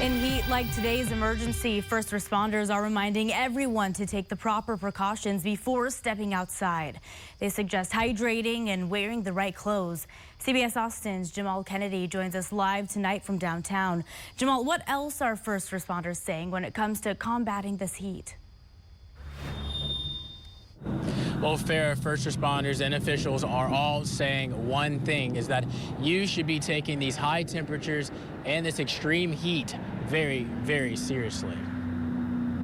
In heat like today's emergency, first responders are reminding everyone to take the proper precautions before stepping outside. They suggest hydrating and wearing the right clothes. CBS Austin's Jamal Kennedy joins us live tonight from downtown. Jamal, what else are first responders saying when it comes to combating this heat? Well, fair first responders and officials are all saying one thing, is that you should be taking these high temperatures and this extreme heat very, very seriously.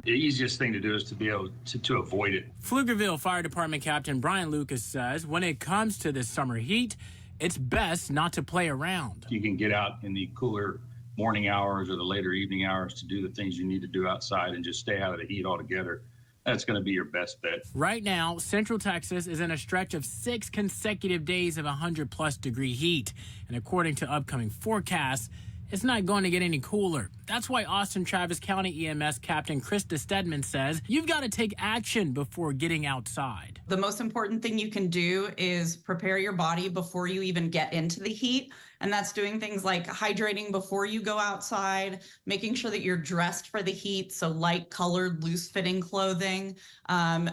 The easiest thing to do is to be able to avoid it. Pflugerville Fire Department Captain Brian Lucas says when it comes to this summer heat, it's best not to play around. You can get out in the cooler morning hours or the later evening hours to do the things you need to do outside and just stay out of the heat altogether. That's going to be your best bet. Right now, Central Texas is in a stretch of 6 consecutive days of 100-plus degree heat. And according to upcoming forecasts, it's not going to get any cooler. That's why Austin Travis County EMS Captain Krista Stedman says you've got to take action before getting outside. The most important thing you can do is prepare your body before you even get into the heat. And that's doing things like hydrating before you go outside, making sure that you're dressed for the heat, so light colored, loose fitting clothing,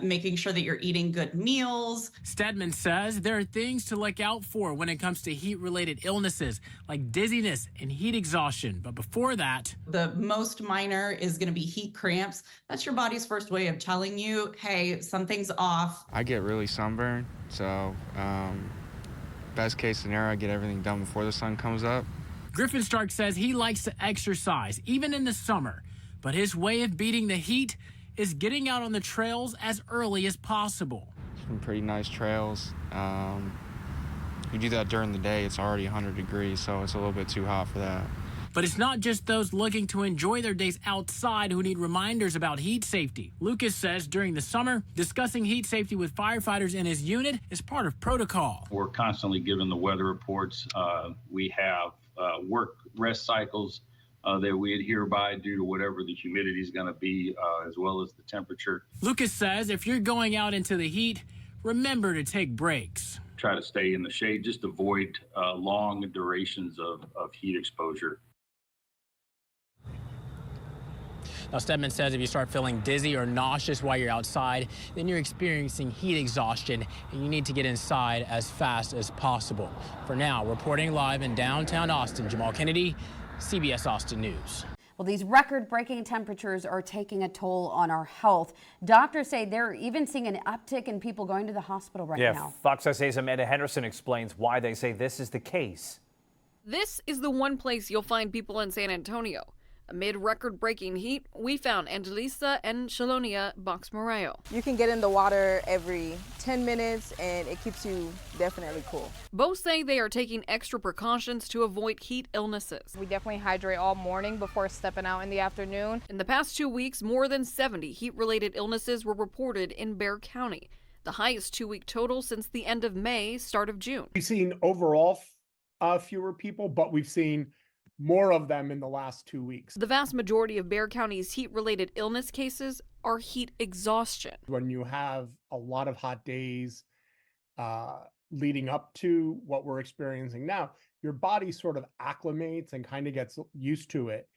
making sure that you're eating good meals. Stedman says there are things to look out for when it comes to heat-related illnesses like dizziness and heat exhaustion. But before that, the most minor is going to be heat cramps. That's your body's first way of telling you, hey, something's off. I get really sunburned, so best case scenario, I get everything done before the sun comes up. Griffin Stark says he likes to exercise, even in the summer. But his way of beating the heat is getting out on the trails as early as possible. Some pretty nice trails. You do that during the day, it's already 100 degrees, so it's a little bit too hot for that. But it's not just those looking to enjoy their days outside who need reminders about heat safety. Lucas says during the summer, discussing heat safety with firefighters in his unit is part of protocol. We're constantly given the weather reports. We have work rest cycles that we adhere by due to whatever the humidity is going to be, as well as the temperature. Lucas says if you're going out into the heat, remember to take breaks. Try to stay in the shade, just avoid long durations of heat exposure. Now, Stedman says if you start feeling dizzy or nauseous while you're outside, then you're experiencing heat exhaustion and you need to get inside as fast as possible. For now, reporting live in downtown Austin, Jamal Kennedy, CBS Austin News. Well, these record-breaking temperatures are taking a toll on our health. Doctors say they're even seeing an uptick in people going to the hospital right now. Fox SA's Amanda Henderson explains why they say this is the case. This is the one place you'll find people in San Antonio. Amid record-breaking heat, we found Angelisa and Shalonia Boxmarayo. You can get in the water every 10 minutes and it keeps you definitely cool. Both say they are taking extra precautions to avoid heat illnesses. We definitely hydrate all morning before stepping out in the afternoon. In the past 2 weeks, more than 70 heat-related illnesses were reported in Bexar County, the highest 2-week total since the end of May, start of June. We've seen overall fewer people, but we've seen more of them in the last 2 weeks. The vast majority of Bexar County's heat-related illness cases are heat exhaustion. When you have a lot of hot days leading up to what we're experiencing now, your body sort of acclimates and kind of gets used to it.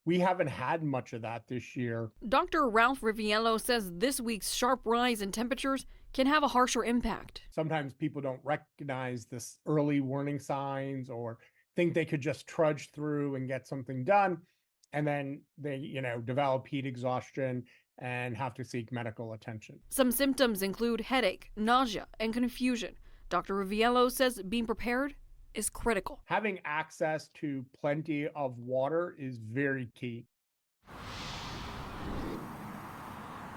We haven't had much of that this year. Dr. Ralph Riviello says this week's sharp rise in temperatures can have a harsher impact. Sometimes people don't recognize this early warning signs or think they could just trudge through and get something done, and then they, develop heat exhaustion and have to seek medical attention. Some symptoms include headache, nausea, and confusion. Dr. Riviello says being prepared is critical. Having access to plenty of water is very key.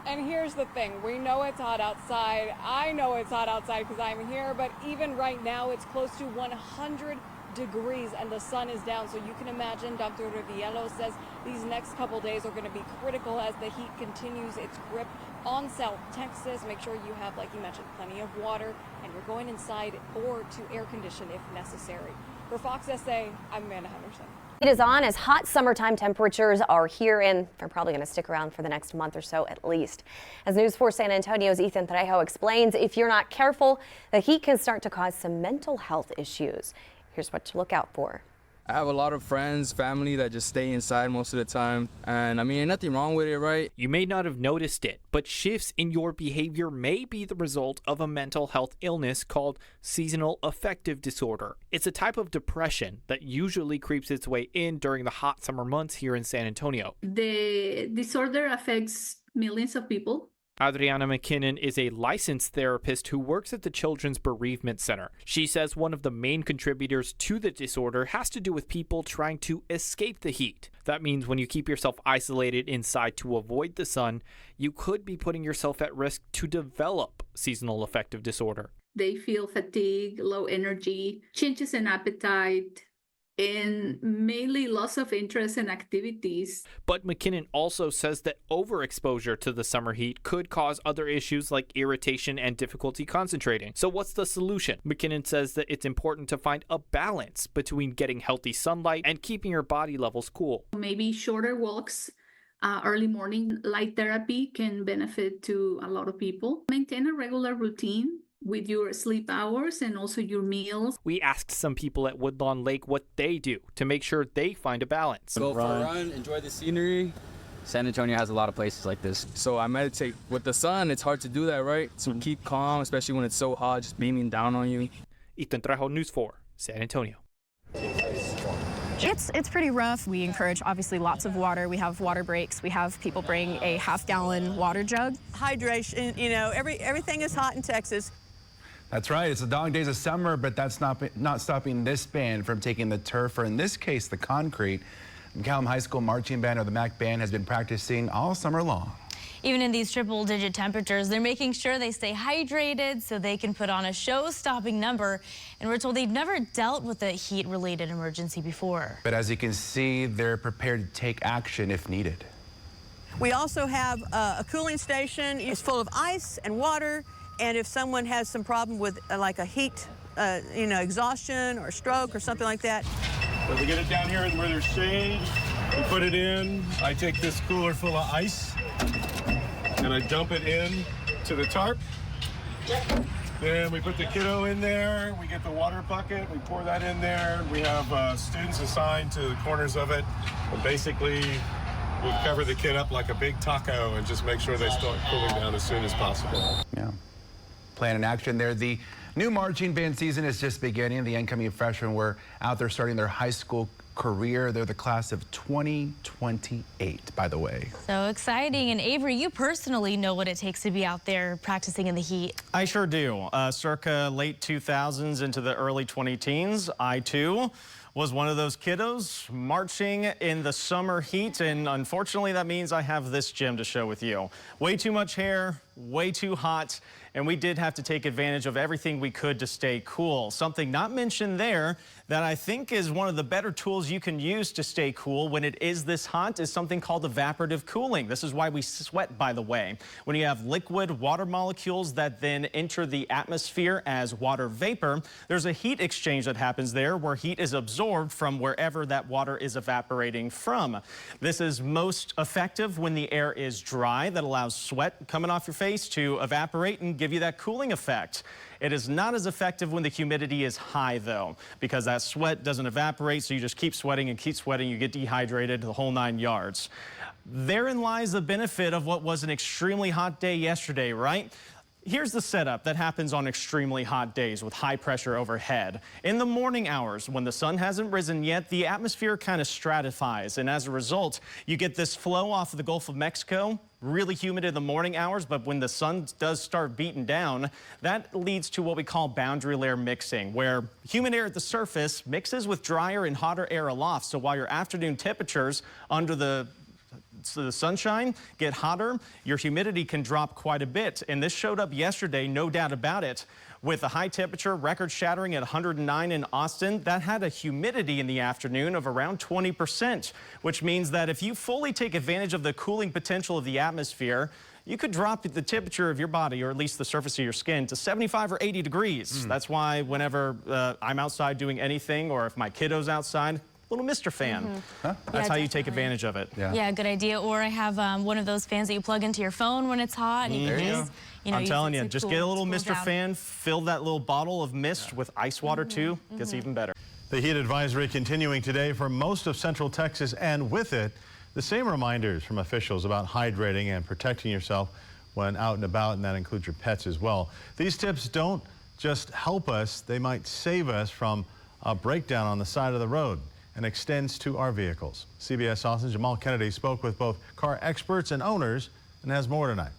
And here's the thing, we know it's hot outside. I know it's hot outside because I'm here, but even right now it's close to 100 degrees and the sun is down. So you can imagine, Dr. Riviello says these next couple days are going to be critical as the heat continues its grip on South Texas. Make sure you have, like you mentioned, plenty of water and you're going inside or to air condition if necessary. For Fox SA, I'm Amanda Henderson. It is on as hot summertime temperatures are here and they're probably going to stick around for the next month or so at least. As News 4 San Antonio's Ethan Trejo explains, if you're not careful, the heat can start to cause some mental health issues. Here's what to look out for. I have a lot of friends, family that just stay inside most of the time. And I mean, ain't nothing wrong with it, right? You may not have noticed it, but shifts in your behavior may be the result of a mental health illness called seasonal affective disorder. It's a type of depression that usually creeps its way in during the hot summer months here in San Antonio. The disorder affects millions of people. Adriana McKinnon is a licensed therapist who works at the Children's Bereavement Center. She says one of the main contributors to the disorder has to do with people trying to escape the heat. That means when you keep yourself isolated inside to avoid the sun, you could be putting yourself at risk to develop seasonal affective disorder. They feel fatigue, low energy, changes in appetite, and mainly loss of interest in activities. But McKinnon also says that overexposure to the summer heat could cause other issues like irritation and difficulty concentrating. So what's the solution? McKinnon says that it's important to find a balance between getting healthy sunlight and keeping your body levels cool. Maybe shorter walks, early morning light therapy can benefit to a lot of people. Maintain a regular routine with your sleep hours and also your meals. We asked some people at Woodlawn Lake what they do to make sure they find a balance. Go for a run, enjoy the scenery. San Antonio has a lot of places like this. So I meditate. With the sun, it's hard to do that, right? So keep calm, especially when it's so hot, just beaming down on you. Ethan Trejo, News 4, San Antonio. It's pretty rough. We encourage, obviously, lots of water. We have water breaks. We have people bring a half-gallon water jug. Hydration, you know, everything is hot in Texas. That's right. It's the dog days of summer, but that's not stopping this band from taking the turf, or in this case, the concrete. McCallum High School Marching Band, or the MAC Band, has been practicing all summer long. Even in these triple-digit temperatures, they're making sure they stay hydrated so they can put on a show-stopping number. And we're told they've never dealt with a heat-related emergency before. But as you can see, they're prepared to take action if needed. We also have a cooling station. It's full of ice and water. And if someone has some problem with like a heat, exhaustion or stroke or something like that. So we get it down here where there's shade, we put it in. I take this cooler full of ice and I dump it in to the tarp. Then we put the kiddo in there. We get the water bucket, we pour that in there. We have students assigned to the corners of it. And basically, we cover the kid up like a big taco and just make sure they start cooling down as soon as possible. Yeah. Plan in action there. The new marching band season is just beginning. The incoming freshmen were out there starting their high school career. They're the class of 2028, by the way. So exciting. And Avery, you personally know what it takes to be out there practicing in the heat. I sure do. Circa late 2000s into the early 2010s, I too was one of those kiddos marching in the summer heat, and unfortunately that means I have this gym to show with you. Way too much hair, way too hot, and we did have to take advantage of everything we could to stay cool. Something not mentioned there that I think is one of the better tools you can use to stay cool when it is this hot is something called evaporative cooling. This is why we sweat, by the way. When you have liquid water molecules that then enter the atmosphere as water vapor, there's a heat exchange that happens there where heat is absorbed from wherever that water is evaporating from. This is most effective when the air is dry. That allows sweat coming off your face to evaporate and give you that cooling effect. It is not as effective when the humidity is high, though, because that sweat doesn't evaporate, so you just keep sweating and keep sweating. You get dehydrated, the whole 9 yards. Therein lies the benefit of what was an extremely hot day yesterday, right? Here's the setup that happens on extremely hot days with high pressure overhead. In the morning hours, when the sun hasn't risen yet, the atmosphere kind of stratifies, and as a result, you get this flow off of the Gulf of Mexico, really humid in the morning hours, but when the sun does start beating down, that leads to what we call boundary layer mixing, where humid air at the surface mixes with drier and hotter air aloft. So while your afternoon temperatures under the sunshine get hotter, your humidity can drop quite a bit. And this showed up yesterday, no doubt about it, with a high temperature record shattering at 109 in Austin. That had a humidity in the afternoon of around 20%, which means that if you fully take advantage of the cooling potential of the atmosphere, you could drop the temperature of your body, or at least the surface of your skin, to 75 or 80 degrees. That's why whenever I'm outside doing anything, or if my kiddo's outside, little Mr. Fan. That's how you take advantage of it. Yeah, good idea. Or I have one of those fans that you plug into your phone when it's hot. And you can just, I'm telling you, just get a little Mr. Fan, fill that little bottle of mist with ice water too. Gets even better. The heat advisory continuing today for most of Central Texas, and with it, the same reminders from officials about hydrating and protecting yourself when out and about, and that includes your pets as well. These tips don't just help us, they might save us from a breakdown on the side of the road and extends to our vehicles. CBS Austin's Jamal Kennedy spoke with both car experts and owners and has more tonight.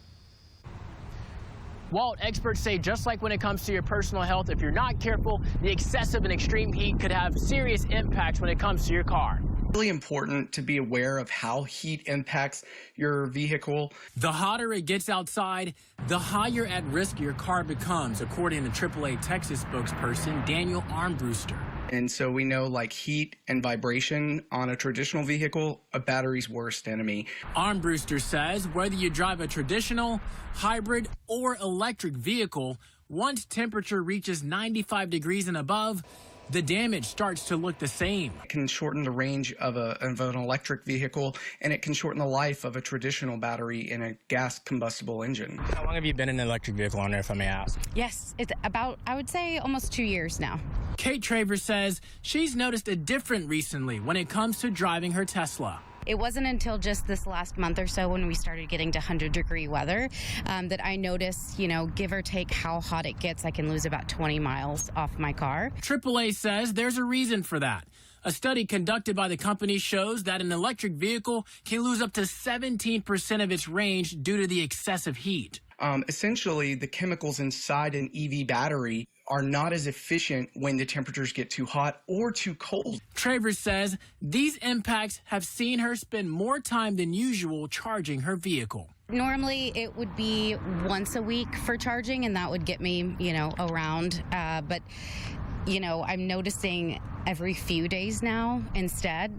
Walt, experts say just like when it comes to your personal health, if you're not careful, the excessive and extreme heat could have serious impacts when it comes to your car. Really important to be aware of how heat impacts your vehicle. The hotter it gets outside, the higher at risk your car becomes, according to AAA Texas spokesperson Daniel Armbruster. And so we know, like heat and vibration on a traditional vehicle, a battery's worst enemy. Armbruster says whether you drive a traditional, hybrid, or electric vehicle, once temperature reaches 95 degrees and above, the damage starts to look the same. It can shorten the range of an electric vehicle, and it can shorten the life of a traditional battery in a gas combustible engine. How long have you been an electric vehicle owner, if I may ask? Yes, it's about, I would say, almost 2 years now. Kate Travers says she's noticed a difference recently when it comes to driving her Tesla. It wasn't until just this last month or so when we started getting to 100-degree weather that I noticed, give or take how hot it gets, I can lose about 20 miles off my car. AAA says there's a reason for that. A study conducted by the company shows that an electric vehicle can lose up to 17% of its range due to the excessive heat. Essentially, the chemicals inside an EV battery are not as efficient when the temperatures get too hot or too cold. Travers says these impacts have seen her spend more time than usual charging her vehicle. Normally, it would be once a week for charging, and that would get me, around. But I'm noticing every few days now instead.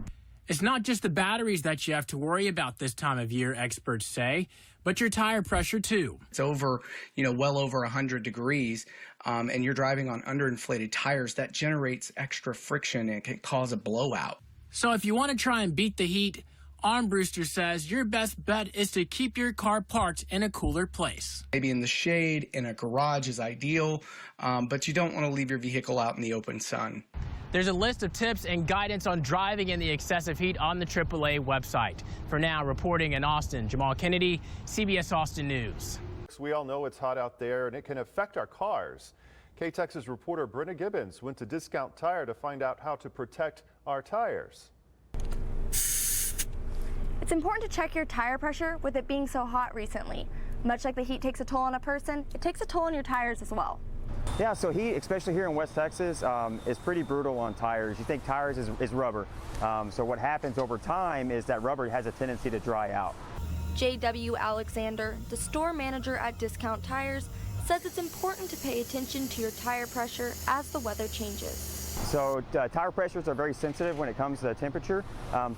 It's not just the batteries that you have to worry about this time of year, experts say, but your tire pressure too. It's over, well over 100 degrees, and you're driving on underinflated tires. That generates extra friction and can cause a blowout. So if you want to try and beat the heat, Armbruster says your best bet is to keep your car parked in a cooler place. Maybe in the shade, in a garage is ideal, but you don't want to leave your vehicle out in the open sun. There's a list of tips and guidance on driving in the excessive heat on the AAA website. For now, reporting in Austin, Jamal Kennedy, CBS Austin News. We all know it's hot out there and it can affect our cars. KTex's reporter Brenna Gibbons went to Discount Tire to find out how to protect our tires. It's important to check your tire pressure with it being so hot recently. Much like the heat takes a toll on a person, it takes a toll on your tires as well. Yeah, so heat, especially here in West Texas, is pretty brutal on tires. You think tires is rubber. So what happens over time is that rubber has a tendency to dry out. J.W. Alexander, the store manager at Discount Tires, says it's important to pay attention to your tire pressure as the weather changes. So tire pressures are very sensitive when it comes to temperature.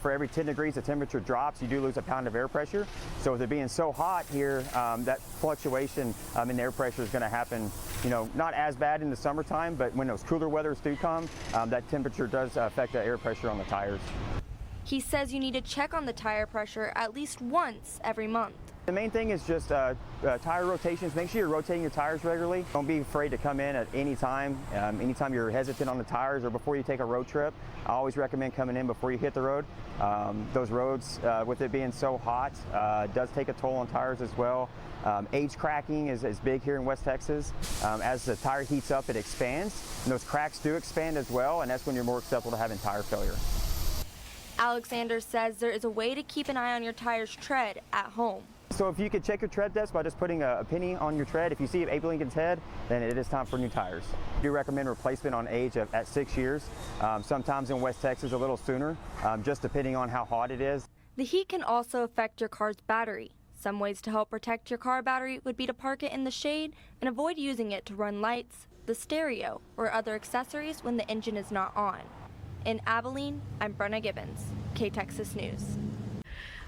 For every 10 degrees the temperature drops, you do lose a pound of air pressure. So with it being so hot here, that fluctuation in air pressure is going to happen, not as bad in the summertime, but when those cooler weathers do come, that temperature does affect the air pressure on the tires. He says you need to check on the tire pressure at least once every month. The main thing is just tire rotations. Make sure you're rotating your tires regularly. Don't be afraid to come in at any time. Anytime you're hesitant on the tires or before you take a road trip, I always recommend coming in before you hit the road. Those roads, with it being so hot, does take a toll on tires as well. Age cracking is big here in West Texas. As the tire heats up, it expands, and those cracks do expand as well, and that's when you're more susceptible to having tire failure. Alexander says there is a way to keep an eye on your tire's tread at home. So if you could check your tread depth by just putting a penny on your tread, if you see Abe Lincoln's head, then it is time for new tires. We do recommend replacement on age at 6 years. Sometimes in West Texas a little sooner, just depending on how hot it is. The heat can also affect your car's battery. Some ways to help protect your car battery would be to park it in the shade and avoid using it to run lights, the stereo, or other accessories when the engine is not on. In Abilene, I'm Brenna Gibbons, KTexas News.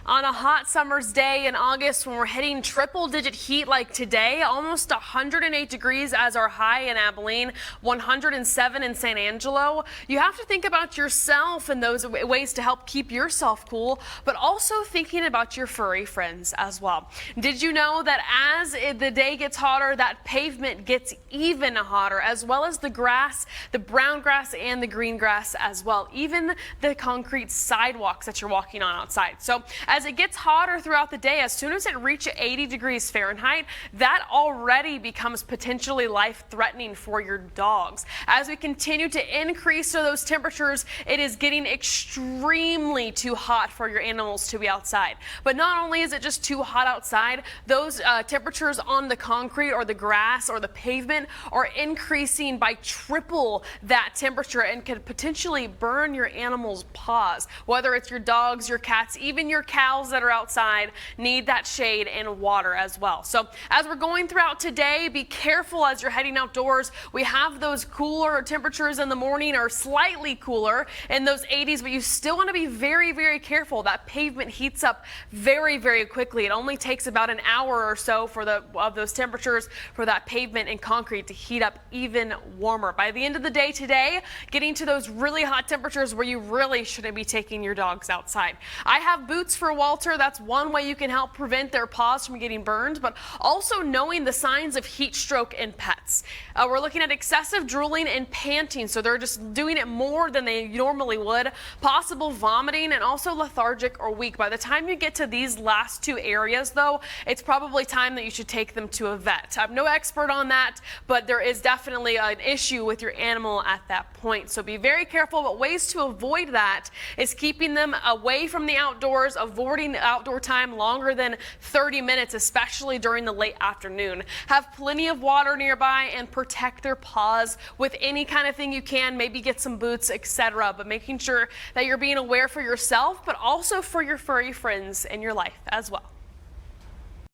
On a hot summer's day in August, when we're hitting triple-digit heat like today, almost 108 degrees as our high in Abilene, 107 in San Angelo, you have to think about yourself and those ways to help keep yourself cool, but also thinking about your furry friends as well. Did you know that as the day gets hotter, that pavement gets even hotter, as well as the grass, the brown grass and the green grass as well, even the concrete sidewalks that you're walking on outside. So as it gets hotter throughout the day, as soon as it reaches 80 degrees Fahrenheit, that already becomes potentially life-threatening for your dogs. As we continue to increase those temperatures, it is getting extremely too hot for your animals to be outside. But not only is it just too hot outside, those temperatures on the concrete or the grass or the pavement are increasing by triple that temperature and could potentially burn your animals' paws. Whether it's your dogs, your cats, even your cows that are outside need that shade and water as well. So as we're going throughout today, be careful as you're heading outdoors. We have those cooler temperatures in the morning, or slightly cooler in those 80s, but you still want to be very, very careful. That pavement heats up very, very quickly. It only takes about an hour or so for those temperatures for that pavement and concrete to heat up even warmer. By the end of the day today, getting to those really hot temperatures where you really shouldn't be taking your dogs outside. I have boots for Walter. That's one way you can help prevent their paws from getting burned, but also knowing the signs of heat stroke in pets. We're looking at excessive drooling and panting, so they're just doing it more than they normally would, possible vomiting, and also lethargic or weak. By the time you get to these last two areas, though, it's probably time that you should take them to a vet. I'm no expert on that, but there is definitely an issue with your animal at that point, so be very careful. But ways to avoid that is keeping them away from the outdoors, avoiding outdoor time longer than 30 minutes, especially during the late afternoon. Have plenty of water nearby and protect their paws with any kind of thing you can. Maybe get some boots, etc. But making sure that you're being aware for yourself, but also for your furry friends in your life as well.